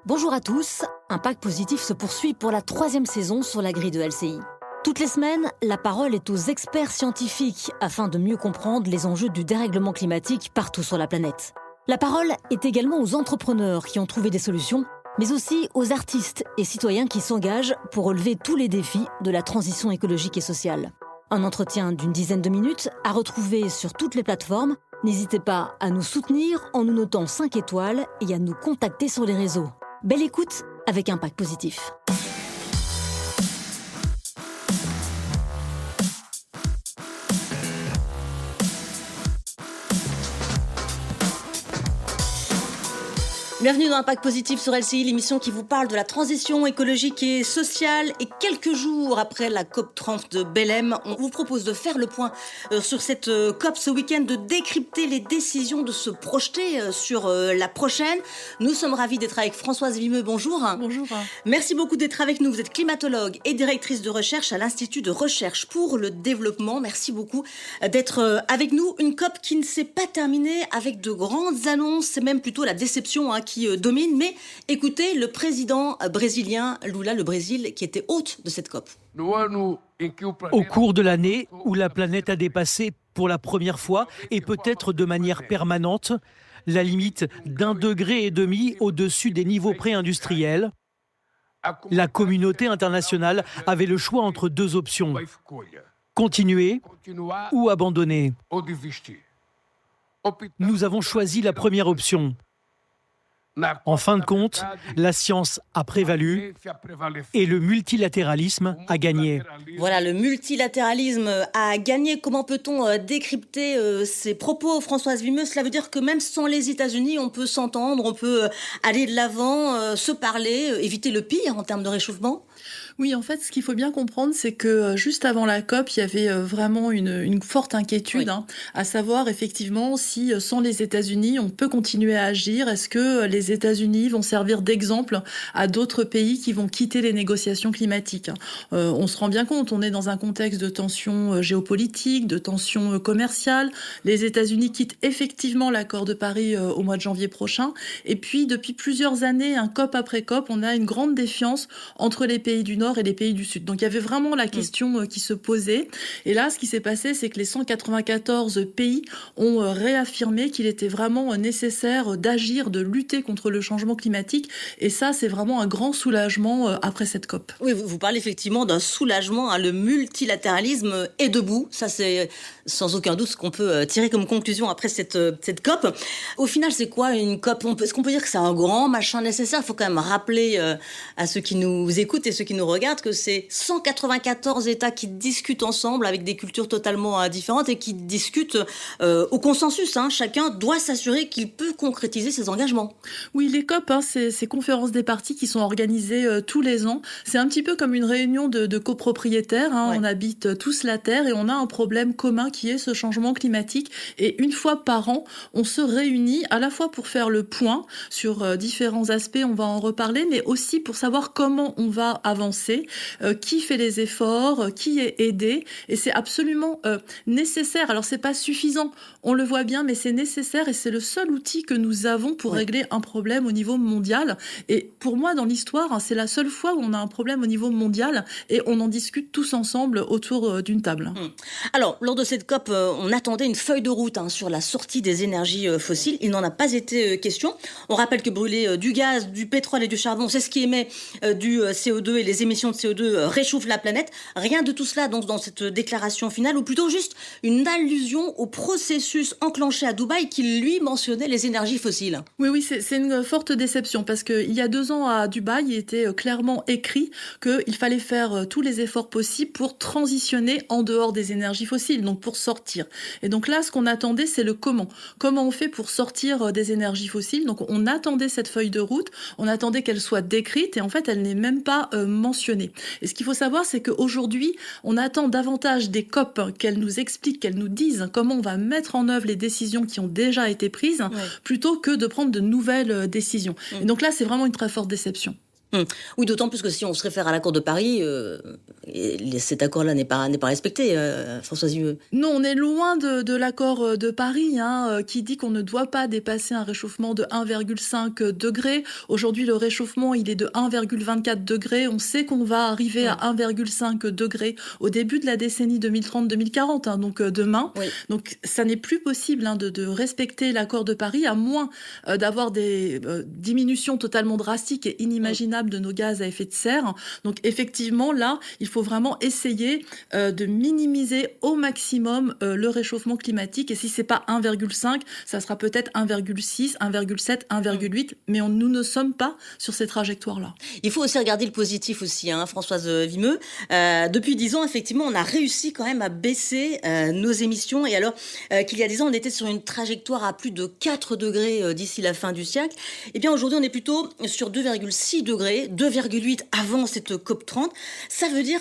Bonjour à tous, Impact Positif se poursuit pour la 3e saison sur la grille de LCI. Toutes les semaines, la parole est aux experts scientifiques afin de mieux comprendre les enjeux du dérèglement climatique partout sur la planète. La parole est également aux entrepreneurs qui ont trouvé des solutions, mais aussi aux artistes et citoyens qui s'engagent pour relever tous les défis de la transition écologique et sociale. Un entretien d'une dizaine de minutes à retrouver sur toutes les plateformes. N'hésitez pas à nous soutenir en nous notant 5 étoiles et à nous contacter sur les réseaux. Belle écoute avec Impact Positif. Bienvenue dans Impact Positif sur LCI, l'émission qui vous parle de la transition écologique et sociale. Et quelques jours après la COP30 de Belém, on vous propose de faire le point sur cette COP ce week-end, de décrypter les décisions, de se projeter sur la prochaine. Nous sommes ravis d'être avec Françoise Vimeux. Bonjour. Bonjour. Merci beaucoup d'être avec nous. Vous êtes climatologue et directrice de recherche à l'Institut de recherche pour le développement. Merci beaucoup d'être avec nous. Une COP qui ne s'est pas terminée avec de grandes annonces. C'est même plutôt la déception qui domine, mais écoutez le président brésilien Lula, le Brésil, qui était hôte de cette COP. Au cours de l'année où la planète a dépassé pour la première fois, et peut-être de manière permanente, la limite d'1,5 degré au-dessus des niveaux pré-industriels, la communauté internationale avait le choix entre 2 options: continuer ou abandonner. Nous avons choisi la première option. En fin de compte, la science a prévalu et le multilatéralisme a gagné. Voilà, le multilatéralisme a gagné. Comment peut-on décrypter ces propos, Françoise Vimeux? Cela veut dire que même sans les États-Unis, on peut s'entendre, on peut aller de l'avant, se parler, éviter le pire en termes de réchauffement? Oui, en fait, ce qu'il faut bien comprendre, c'est que juste avant la COP, il y avait vraiment une forte inquiétude, oui. À savoir effectivement si sans les États-Unis, on peut continuer à agir. Est-ce que les États-Unis vont servir d'exemple à d'autres pays qui vont quitter les négociations climatiques? On se rend bien compte, on est dans un contexte de tensions géopolitiques, de tensions commerciales. Les États-Unis quittent effectivement l'accord de Paris au mois de janvier prochain. Et puis, depuis plusieurs années, COP après COP, on a une grande défiance entre les pays du Nord et les pays du Sud. Donc il y avait vraiment la question qui se posait. Et là, ce qui s'est passé, c'est que les 194 pays ont réaffirmé qu'il était vraiment nécessaire d'agir, de lutter contre le changement climatique. Et ça, c'est vraiment un grand soulagement après cette COP. Oui, vous parlez effectivement d'un soulagement. Le multilatéralisme est debout. Ça, c'est sans aucun doute ce qu'on peut tirer comme conclusion après cette COP. Au final, c'est quoi une COP? Est-ce qu'on peut dire que c'est un grand machin nécessaire? Il faut quand même rappeler à ceux qui nous écoutent et ceux qui nous regardent que c'est 194 États qui discutent ensemble avec des cultures totalement différentes et qui discutent au consensus. Chacun doit s'assurer qu'il peut concrétiser ses engagements. Oui, les COP, c'est ces conférences des parties qui sont organisées tous les ans. C'est un petit peu comme une réunion de copropriétaires. Ouais. On habite tous la Terre et on a un problème commun qui est ce changement climatique. Et une fois par an, on se réunit à la fois pour faire le point sur différents aspects, on va en reparler, mais aussi pour savoir comment on va avancer, qui fait les efforts, qui est aidé. Et c'est absolument nécessaire. Alors, c'est pas suffisant, on le voit bien, mais c'est nécessaire et c'est le seul outil que nous avons pour régler un problème au niveau mondial. Et pour moi, dans l'histoire, c'est la seule fois où on a un problème au niveau mondial et on en discute tous ensemble autour d'une table. Alors, lors de cette COP, on attendait une feuille de route sur la sortie des énergies fossiles. Il n'en a pas été question. On rappelle que brûler du gaz, du pétrole et du charbon, c'est ce qui émet du CO2 et les émissions de CO2 réchauffent la planète. Rien de tout cela donc dans cette déclaration finale, ou plutôt juste une allusion au processus enclenché à Dubaï qui, lui, mentionnait les énergies fossiles. Oui, c'est une forte déception parce qu'il y a 2 ans à Dubaï, il était clairement écrit qu'il fallait faire tous les efforts possibles pour transitionner en dehors des énergies fossiles, donc pour sortir. Et donc là, ce qu'on attendait, c'est le comment. Comment on fait pour sortir des énergies fossiles? Donc on attendait cette feuille de route, on attendait qu'elle soit décrite et en fait, elle n'est même pas mentionnée. Et ce qu'il faut savoir, c'est qu'aujourd'hui, on attend davantage des COP qu'elles nous expliquent, qu'elles nous disent comment on va mettre en œuvre les décisions qui ont déjà été prises, plutôt que de prendre de nouvelles décisions. Et donc là, c'est vraiment une très forte déception. Oui, d'autant plus que si on se réfère à l'accord de Paris, cet accord-là n'est pas respecté, Françoise Vimeux. Non, on est loin de l'accord de Paris, qui dit qu'on ne doit pas dépasser un réchauffement de 1,5 degré. Aujourd'hui, le réchauffement, il est de 1,24 degré. On sait qu'on va arriver à 1,5 degré au début de la décennie 2030-2040, donc demain. Oui. Donc, ça n'est plus possible de respecter l'accord de Paris, à moins d'avoir des diminutions totalement drastiques et inimaginables de nos gaz à effet de serre. Donc, effectivement, là, il faut vraiment essayer de minimiser au maximum le réchauffement climatique. Et si c'est pas 1,5, ça sera peut-être 1,6, 1,7, 1,8, mais nous ne sommes pas sur ces trajectoires-là. Il faut aussi regarder le positif aussi, Françoise Vimeux. Depuis 10 ans, effectivement, on a réussi quand même à baisser nos émissions. Et alors qu'il y a 10 ans, on était sur une trajectoire à plus de 4 degrés d'ici la fin du siècle. Eh bien, aujourd'hui, on est plutôt sur 2,6 degrés, 2,8 avant cette COP30. Ça veut dire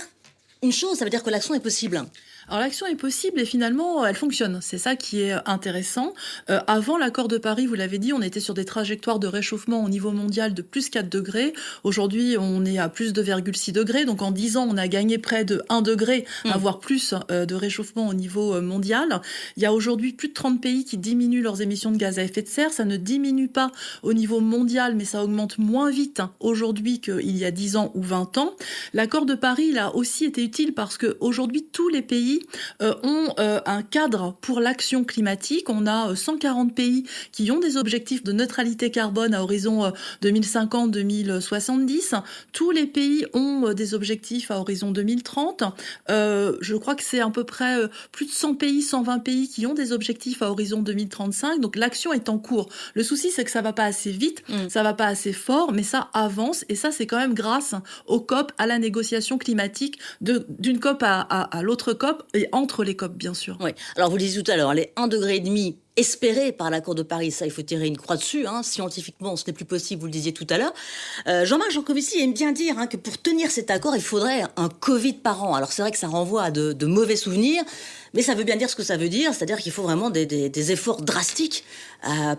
une chose, ça veut dire que l'action est possible. Alors l'action est possible et finalement elle fonctionne. C'est ça qui est intéressant. Avant l'accord de Paris, vous l'avez dit, on était sur des trajectoires de réchauffement au niveau mondial de plus 4 degrés. Aujourd'hui, on est à plus 2,6 degrés. Donc en 10 ans, on a gagné près de 1 degré, voire plus de réchauffement au niveau mondial. Il y a aujourd'hui plus de 30 pays qui diminuent leurs émissions de gaz à effet de serre. Ça ne diminue pas au niveau mondial, mais ça augmente moins vite aujourd'hui qu'il y a 10 ans ou 20 ans. L'accord de Paris, il a aussi été utile parce qu'aujourd'hui, tous les pays ont un cadre pour l'action climatique. On a 140 pays qui ont des objectifs de neutralité carbone à horizon 2050-2070. Tous les pays ont des objectifs à horizon 2030. Je crois que c'est à peu près plus de 100 pays, 120 pays qui ont des objectifs à horizon 2035. Donc l'action est en cours. Le souci, c'est que ça va pas assez vite, ça va pas assez fort, mais ça avance. Et ça, c'est quand même grâce aux COP, à la négociation climatique, d'une COP à l'autre COP, et entre les COP, bien sûr. Oui. Alors, vous le disiez tout à l'heure, les 1,5 degré espérés par l'accord de Paris, ça, il faut tirer une croix dessus. Scientifiquement, ce n'est plus possible, vous le disiez tout à l'heure. Jean-Marc Jancovici aime bien dire que pour tenir cet accord, il faudrait un Covid par an. Alors, c'est vrai que ça renvoie à de mauvais souvenirs, mais ça veut bien dire ce que ça veut dire, c'est-à-dire qu'il faut vraiment des efforts drastiques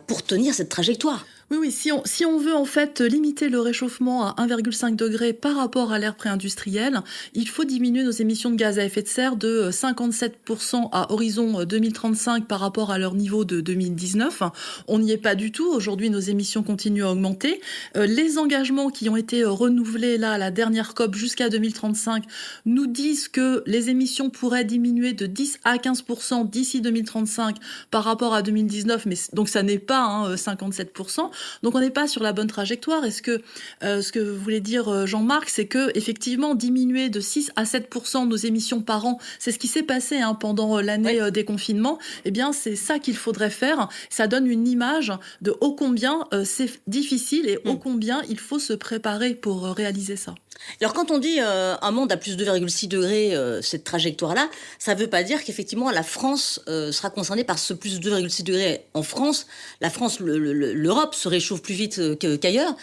pour tenir cette trajectoire. Oui, si on veut en fait limiter le réchauffement à 1,5 degré par rapport à l'ère pré-industrielle, il faut diminuer nos émissions de gaz à effet de serre de 57% à horizon 2035 par rapport à leur niveau de 2019. On n'y est pas du tout. Aujourd'hui, nos émissions continuent à augmenter. Les engagements qui ont été renouvelés là à la dernière COP jusqu'à 2035 nous disent que les émissions pourraient diminuer de 10 à 15% d'ici 2035 par rapport à 2019, mais donc ça n'est pas 57%. Donc on n'est pas sur la bonne trajectoire. Est-ce que ce que voulait dire Jean-Marc, c'est que effectivement diminuer de 6 à 7% nos émissions par an, c'est ce qui s'est passé pendant l'année des confinements. Eh bien, c'est ça qu'il faudrait faire. Ça donne une image de ô combien c'est difficile et ô combien il faut se préparer pour réaliser ça. Alors quand on dit un monde à plus 2,6 degrés, cette trajectoire-là, ça ne veut pas dire qu'effectivement la France sera concernée par ce plus 2,6 degrés. En France, la France, l'Europe se réchauffe plus vite qu'ailleurs.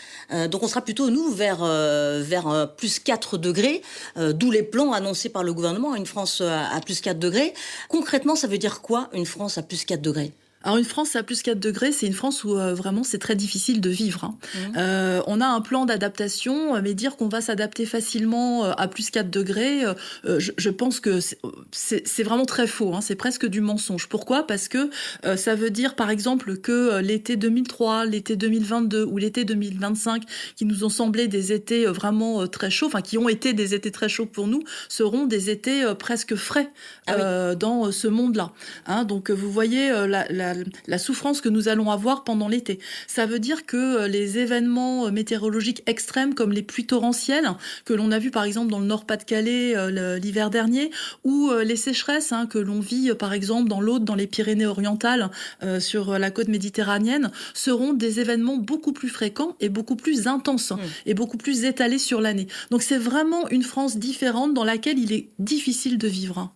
Donc on sera plutôt, nous, vers plus 4 degrés, d'où les plans annoncés par le gouvernement, une France à plus 4 degrés. Concrètement, ça veut dire quoi, une France à plus 4 degrés ? Alors une France à plus 4 degrés, c'est une France où vraiment c'est très difficile de vivre. On a un plan d'adaptation, mais dire qu'on va s'adapter facilement à plus 4 degrés, je pense que c'est vraiment très faux. C'est presque du mensonge. Pourquoi ? Parce que ça veut dire par exemple que l'été 2003, l'été 2022 ou l'été 2025, qui nous ont semblé des étés vraiment très chauds, qui ont été des étés très chauds pour nous, seront des étés presque frais dans ce monde-là. Donc vous voyez la souffrance que nous allons avoir pendant l'été. Ça veut dire que les événements météorologiques extrêmes comme les pluies torrentielles que l'on a vu par exemple dans le Nord-Pas-de-Calais l'hiver dernier, ou les sécheresses que l'on vit par exemple dans l'Aude, dans les Pyrénées-Orientales, sur la côte méditerranéenne, seront des événements beaucoup plus fréquents et beaucoup plus intenses et beaucoup plus étalés sur l'année. Donc c'est vraiment une France différente dans laquelle il est difficile de vivre.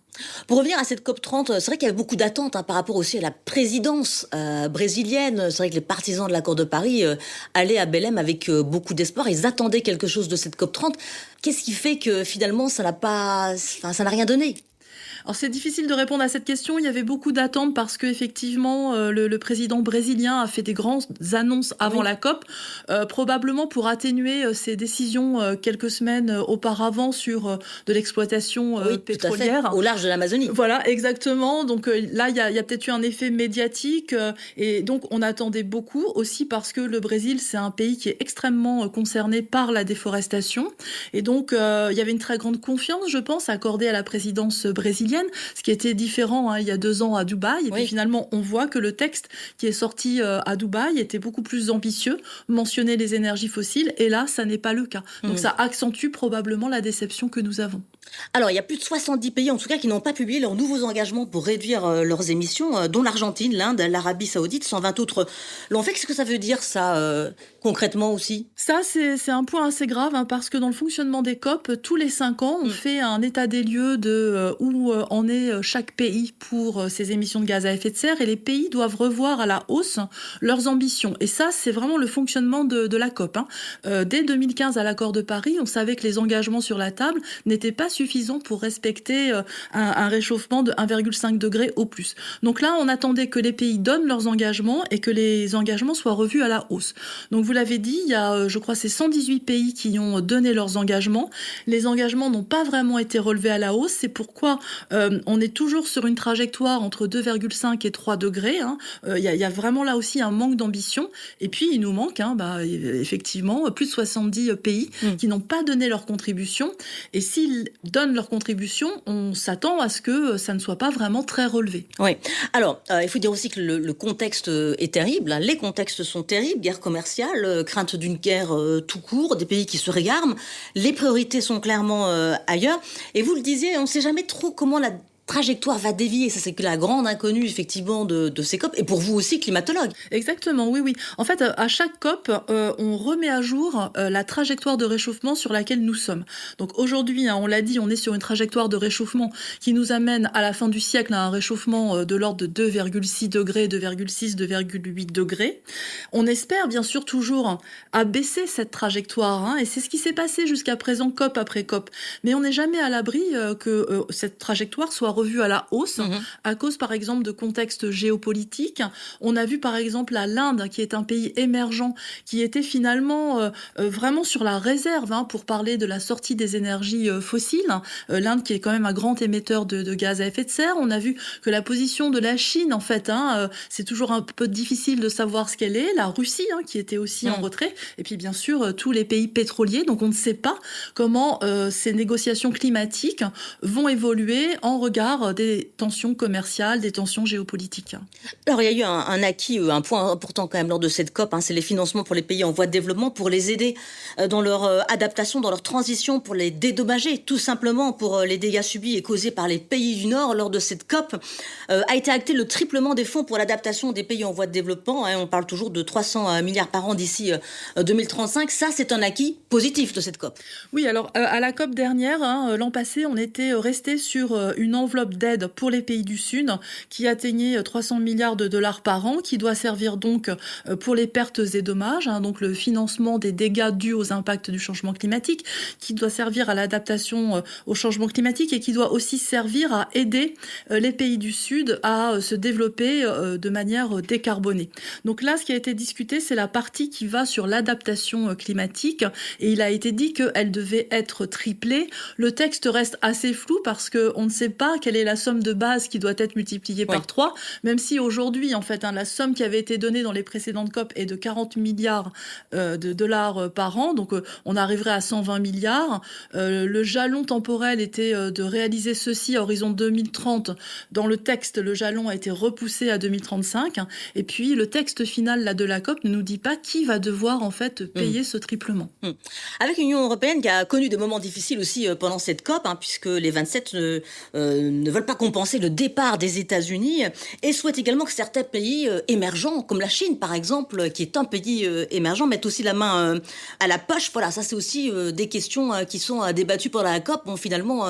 Pour revenir à cette COP30, c'est vrai qu'il y avait beaucoup d'attentes par rapport aussi à la présidence brésilienne. C'est vrai que les partisans de l'accord de Paris allaient à Belém avec beaucoup d'espoir. Ils attendaient quelque chose de cette COP30. Qu'est-ce qui fait que finalement ça n'a rien donné ? Alors c'est difficile de répondre à cette question. Il y avait beaucoup d'attentes parce que effectivement le président brésilien a fait des grandes annonces avant la COP, probablement pour atténuer ses décisions quelques semaines auparavant sur de l'exploitation pétrolière. Tout à fait, au large de l'Amazonie. Voilà, exactement. Donc là, il y a peut-être eu un effet médiatique et donc on attendait beaucoup aussi parce que le Brésil, c'est un pays qui est extrêmement concerné par la déforestation et donc il y avait une très grande confiance, je pense, accordée à la présidence brésilienne, ce qui était différent il y a 2 ans à Dubaï. Et puis finalement, on voit que le texte qui est sorti à Dubaï était beaucoup plus ambitieux, mentionnait les énergies fossiles, et là, ça n'est pas le cas. Donc ça accentue probablement la déception que nous avons. Alors, il y a plus de 70 pays, en tout cas, qui n'ont pas publié leurs nouveaux engagements pour réduire leurs émissions, dont l'Argentine, l'Inde, l'Arabie Saoudite, 120 autres l'ont fait. Qu'est-ce que ça veut dire, ça, concrètement aussi ? Ça, c'est un point assez grave, parce que dans le fonctionnement des COP, tous les 5 ans, on fait un état des lieux de où en est chaque pays pour ses émissions de gaz à effet de serre, et les pays doivent revoir à la hausse leurs ambitions. Et ça, c'est vraiment le fonctionnement de la COP. Dès 2015, à l'accord de Paris, on savait que les engagements sur la table n'étaient pas suffisant pour respecter un réchauffement de 1,5 degré au plus. Donc là, on attendait que les pays donnent leurs engagements et que les engagements soient revus à la hausse. Donc vous l'avez dit, il y a, je crois, c'est 118 pays qui ont donné leurs engagements. Les engagements n'ont pas vraiment été relevés à la hausse. C'est pourquoi on est toujours sur une trajectoire entre 2,5 et 3 degrés. Il y a vraiment là aussi un manque d'ambition. Et puis, il nous manque, effectivement, plus de 70 pays qui n'ont pas donné leur contribution. Et s'ils donnent leur contribution, on s'attend à ce que ça ne soit pas vraiment très relevé. Oui. Alors, il faut dire aussi que le contexte est terrible. Les contextes sont terribles. Guerre commerciale, crainte d'une guerre tout court, des pays qui se réarment. Les priorités sont clairement ailleurs. Et vous le disiez, on ne sait jamais trop comment la trajectoire va dévier. Ça, c'est que la grande inconnue, effectivement, de ces COP. Et pour vous aussi, climatologue. Exactement, oui. En fait, à chaque COP, on remet à jour la trajectoire de réchauffement sur laquelle nous sommes. Donc aujourd'hui, on l'a dit, on est sur une trajectoire de réchauffement qui nous amène à la fin du siècle à un réchauffement de l'ordre de 2,6 degrés, 2,6, 2,8 degrés. On espère, bien sûr, toujours abaisser cette trajectoire. Et c'est ce qui s'est passé jusqu'à présent, COP après COP. Mais on n'est jamais à l'abri que cette trajectoire soit revue à la hausse, à cause par exemple de contextes géopolitiques. On a vu par exemple l'Inde, qui est un pays émergent, qui était finalement vraiment sur la réserve pour parler de la sortie des énergies fossiles. L'Inde qui est quand même un grand émetteur de gaz à effet de serre. On a vu que la position de la Chine, en fait, c'est toujours un peu difficile de savoir ce qu'elle est. La Russie, qui était aussi en retrait. Et puis bien sûr, tous les pays pétroliers. Donc on ne sait pas comment ces négociations climatiques vont évoluer en regard des tensions commerciales, des tensions géopolitiques. Alors, il y a eu un acquis, un point important quand même lors de cette COP, c'est les financements pour les pays en voie de développement, pour les aider dans leur adaptation, dans leur transition, pour les dédommager, tout simplement pour les dégâts subis et causés par les pays du Nord. Lors de cette COP, a été acté le triplement des fonds pour l'adaptation des pays en voie de développement. On parle toujours de 300 milliards par an d'ici 2035. Ça, c'est un acquis positif de cette COP. Oui, alors à la COP dernière, l'an passé, on était resté sur une enveloppe d'aide pour les pays du Sud qui atteignait 300 milliards de dollars par an, qui doit servir donc pour les pertes et dommages, donc le financement des dégâts dus aux impacts du changement climatique, qui doit servir à l'adaptation au changement climatique et qui doit aussi servir à aider les pays du Sud à se développer de manière décarbonée. Donc là, ce qui a été discuté, c'est la partie qui va sur l'adaptation climatique, et il a été dit qu'elle devait être triplée. Le texte reste assez flou parce qu'on ne sait pas quelle est la somme de base qui doit être multipliée par 3, même si aujourd'hui, en fait, la somme qui avait été donnée dans les précédentes COP est de 40 milliards de dollars par an, donc on arriverait à 120 milliards. Le jalon temporel était de réaliser ceci à horizon 2030. Dans le texte, le jalon a été repoussé à 2035, et puis le texte final de la COP ne nous dit pas qui va devoir en fait payer ce triplement. Avec l'Union européenne qui a connu des moments difficiles aussi pendant cette COP, puisque les 27 ne veulent pas compenser le départ des États-Unis et souhaitent également que certains pays émergents, comme la Chine par exemple, qui est un pays émergent, mettent aussi la main à la poche. Voilà, ça c'est aussi des questions qui sont débattues pendant la COP. Bon, finalement,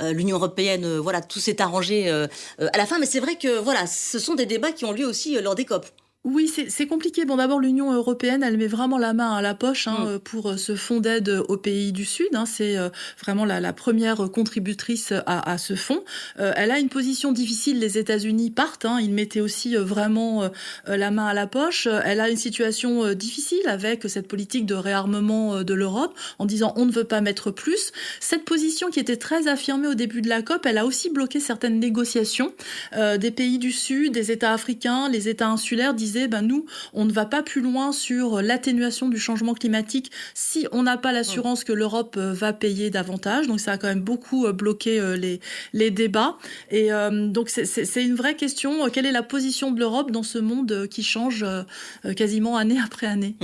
l'Union européenne, tout s'est arrangé à la fin, mais c'est vrai que ce sont des débats qui ont lieu aussi lors des COP. Oui, c'est compliqué. Bon, d'abord, l'Union européenne, elle met vraiment la main à la poche pour ce fonds d'aide aux pays du Sud. C'est vraiment la première contributrice à ce fonds. Elle a une position difficile. Les États-Unis partent. Ils mettaient aussi vraiment la main à la poche. Elle a une situation difficile avec cette politique de réarmement de l'Europe en disant on ne veut pas mettre plus. Cette position qui était très affirmée au début de la COP, elle a aussi bloqué certaines négociations des pays du Sud, des États africains, les États insulaires disaient nous, on ne va pas plus loin sur l'atténuation du changement climatique si on n'a pas l'assurance que l'Europe va payer davantage. Donc ça a quand même beaucoup bloqué les débats. Et donc c'est une vraie question. Quelle est la position de l'Europe dans ce monde qui change quasiment année après année?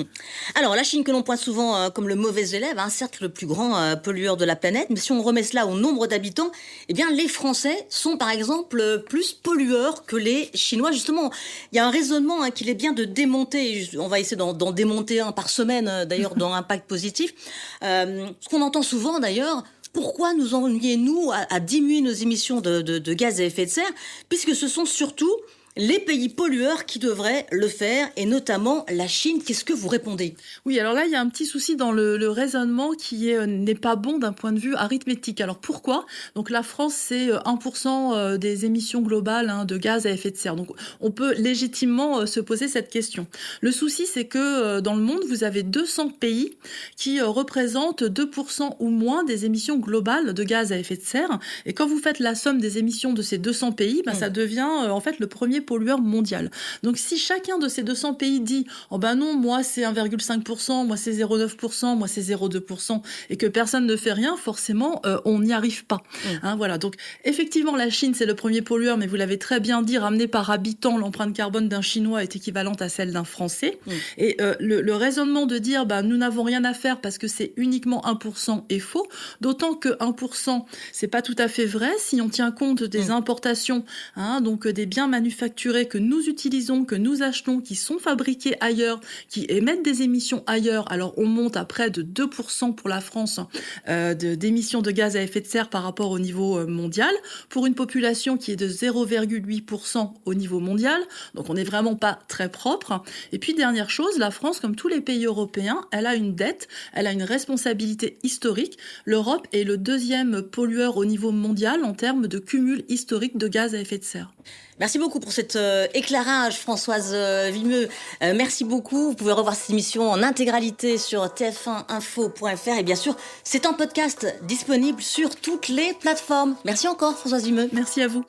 Alors la Chine que l'on pointe souvent comme le mauvais élève, certes le plus grand pollueur de la planète, mais si on remet cela au nombre d'habitants, eh bien les Français sont par exemple plus pollueurs que les Chinois. Justement, il y a un raisonnement qu'il est bien de démonter. On va essayer d'en démonter un par semaine, d'ailleurs, dans Impact Positif. Ce qu'on entend souvent, d'ailleurs, pourquoi nous ennuyer-nous à diminuer nos émissions de gaz à effet de serre, puisque ce sont surtout les pays pollueurs qui devraient le faire, et notamment la Chine. Qu'est-ce que vous répondez? Oui, alors là, il y a un petit souci dans le raisonnement qui n'est pas bon d'un point de vue arithmétique. Alors pourquoi? Donc la France, c'est 1% des émissions globales de gaz à effet de serre. Donc on peut légitimement se poser cette question. Le souci, c'est que dans le monde, vous avez 200 pays qui représentent 2% ou moins des émissions globales de gaz à effet de serre. Et quand vous faites la somme des émissions de ces 200 pays, ça devient en fait le premier pollueur mondial. Donc si chacun de ces 200 pays dit « Oh ben non, moi c'est 1,5%, moi c'est 0,9%, moi c'est 0,2%, et que personne ne fait rien, forcément on n'y arrive pas. Voilà. Donc effectivement la Chine c'est le premier pollueur, mais vous l'avez très bien dit, ramené par habitant, l'empreinte carbone d'un Chinois est équivalente à celle d'un Français. Et le raisonnement de dire nous n'avons rien à faire parce que c'est uniquement 1% est faux, d'autant que 1% c'est pas tout à fait vrai si on tient compte des importations, donc des biens manufacturés que nous utilisons, que nous achetons, qui sont fabriqués ailleurs, qui émettent des émissions ailleurs. Alors on monte à près de 2% pour la France d'émissions de gaz à effet de serre par rapport au niveau mondial, pour une population qui est de 0,8% au niveau mondial. Donc on n'est vraiment pas très propre. Et puis dernière chose, la France, comme tous les pays européens, elle a une dette, elle a une responsabilité historique. L'Europe est le deuxième pollueur au niveau mondial en termes de cumul historique de gaz à effet de serre. Merci beaucoup pour cet éclairage, Françoise Vimeux. Merci beaucoup. Vous pouvez revoir cette émission en intégralité sur tf1info.fr. Et bien sûr, c'est en podcast disponible sur toutes les plateformes. Merci encore, Françoise Vimeux. Merci à vous.